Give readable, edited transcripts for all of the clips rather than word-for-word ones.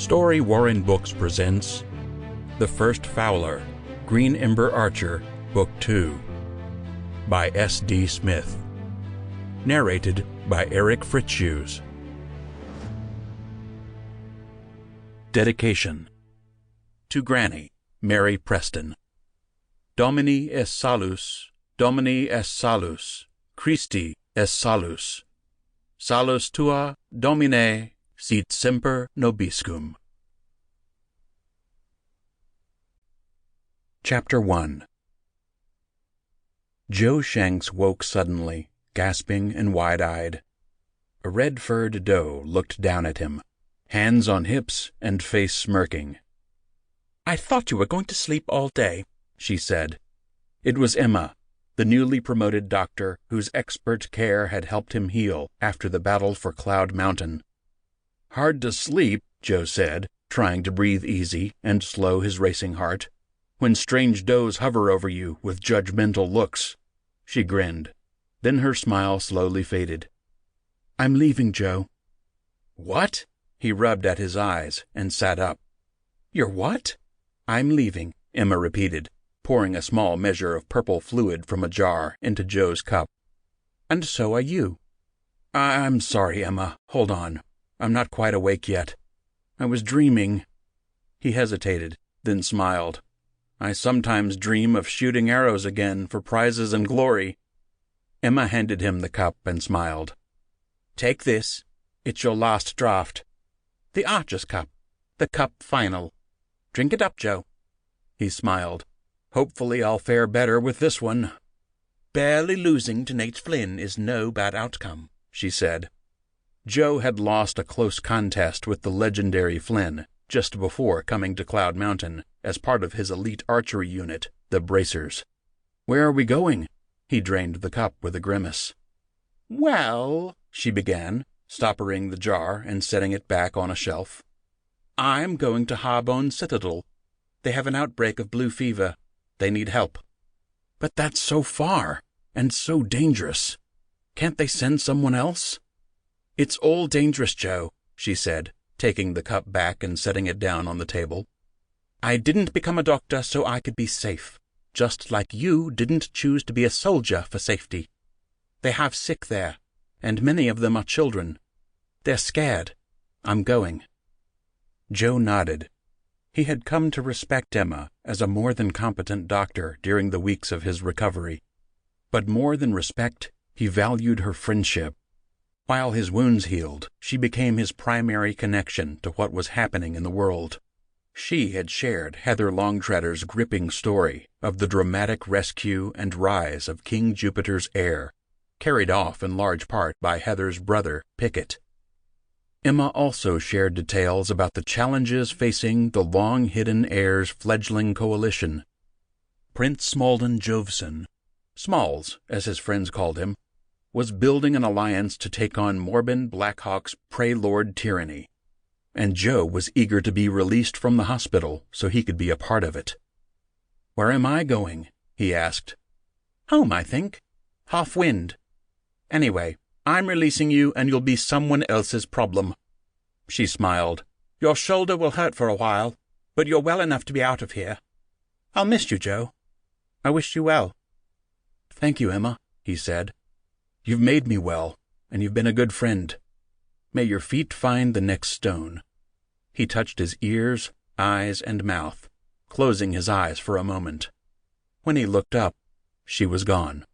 Story Warren Books presents The First Fowler, Green Ember Archer, Book 2, by S.D. Smith. Narrated by Eric Fritzius. Dedication. To Granny, Mary Preston. Domini es salus, Domini es salus, Christi es salus. Salus tua, Domine, sit semper nobiscum. Chapter 1. Joe Shanks woke suddenly, gasping and wide-eyed. A red-furred doe looked down at him, hands on hips and face smirking. "I thought you were going to sleep all day," she said. It was Emma, the newly promoted doctor whose expert care had helped him heal after the battle for Cloud Mountain. "Hard to sleep," Joe said, trying to breathe easy and slow his racing heart, "when strange does hover over you with judgmental looks." She grinned. Then her smile slowly faded. "I'm leaving, Joe." "What?" He rubbed at his eyes and sat up. "You're what?" "I'm leaving," Emma repeated, pouring a small measure of purple fluid from a jar into Joe's cup. "And so are you." "I'm sorry, Emma. Hold on. I'm not quite awake yet. I was dreaming." He hesitated, then smiled. "I sometimes dream of shooting arrows again for prizes and glory." Emma handed him the cup and smiled. "Take this. It's your last draught. The Archer's Cup. The cup final. Drink it up, Joe." He smiled. "Hopefully I'll fare better with this one." "Barely losing to Nate Flynn is no bad outcome," she said. Joe had lost a close contest with the legendary Flynn just before coming to Cloud Mountain as part of his elite archery unit, the Bracers. "Where are we going?" He drained the cup with a grimace. "Well," she began, stoppering the jar and setting it back on a shelf. "I'm going to Harbone Citadel. They have an outbreak of blue fever. They need help." "But that's so far, and so dangerous. Can't they send someone else?" "It's all dangerous, Joe," she said, taking the cup back and setting it down on the table. "I didn't become a doctor so I could be safe, just like you didn't choose to be a soldier for safety. They have sick there, and many of them are children. They're scared. I'm going." Joe nodded. He had come to respect Emma as a more than competent doctor during the weeks of his recovery. But more than respect, he valued her friendship. While his wounds healed, she became his primary connection to what was happening in the world. She had shared Heather Longtreader's gripping story of the dramatic rescue and rise of King Jupiter's heir, carried off in large part by Heather's brother, Pickett. Emma also shared details about the challenges facing the long-hidden heir's fledgling coalition. Prince Smalden Joveson, Smalls, as his friends called him, was building an alliance to take on Morbin Blackhawk's Preylord tyranny, and Joe was eager to be released from the hospital so he could be a part of it. "Where am I going?" he asked. "Home, I think. Half-wind. Anyway, I'm releasing you and you'll be someone else's problem." She smiled. "Your shoulder will hurt for a while, but you're well enough to be out of here. I'll miss you, Joe. I wish you well." "Thank you, Emma," he said. "You've made me well, and you've been a good friend. May your feet find the next stone." He touched his ears, eyes, and mouth, closing his eyes for a moment. When he looked up, she was gone.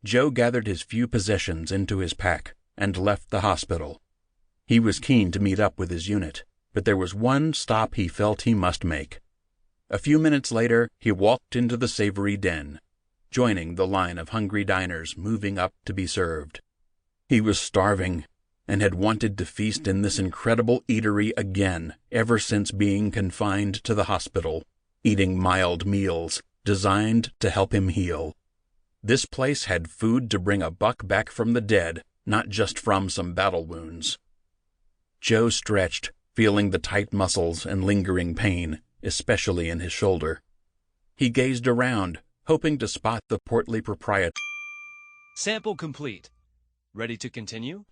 Joe gathered his few possessions into his pack and left the hospital. He was keen to meet up with his unit, but there was one stop he felt he must make. A few minutes later, he walked into the savory den, joining the line of hungry diners moving up to be served. He was starving, and had wanted to feast in this incredible eatery again ever since being confined to the hospital, eating mild meals designed to help him heal. This place had food to bring a buck back from the dead, not just from some battle wounds. Joe stretched, feeling the tight muscles and lingering pain, especially in his shoulder. He gazed around, hoping to spot the portly proprietor. Sample complete. Ready to continue?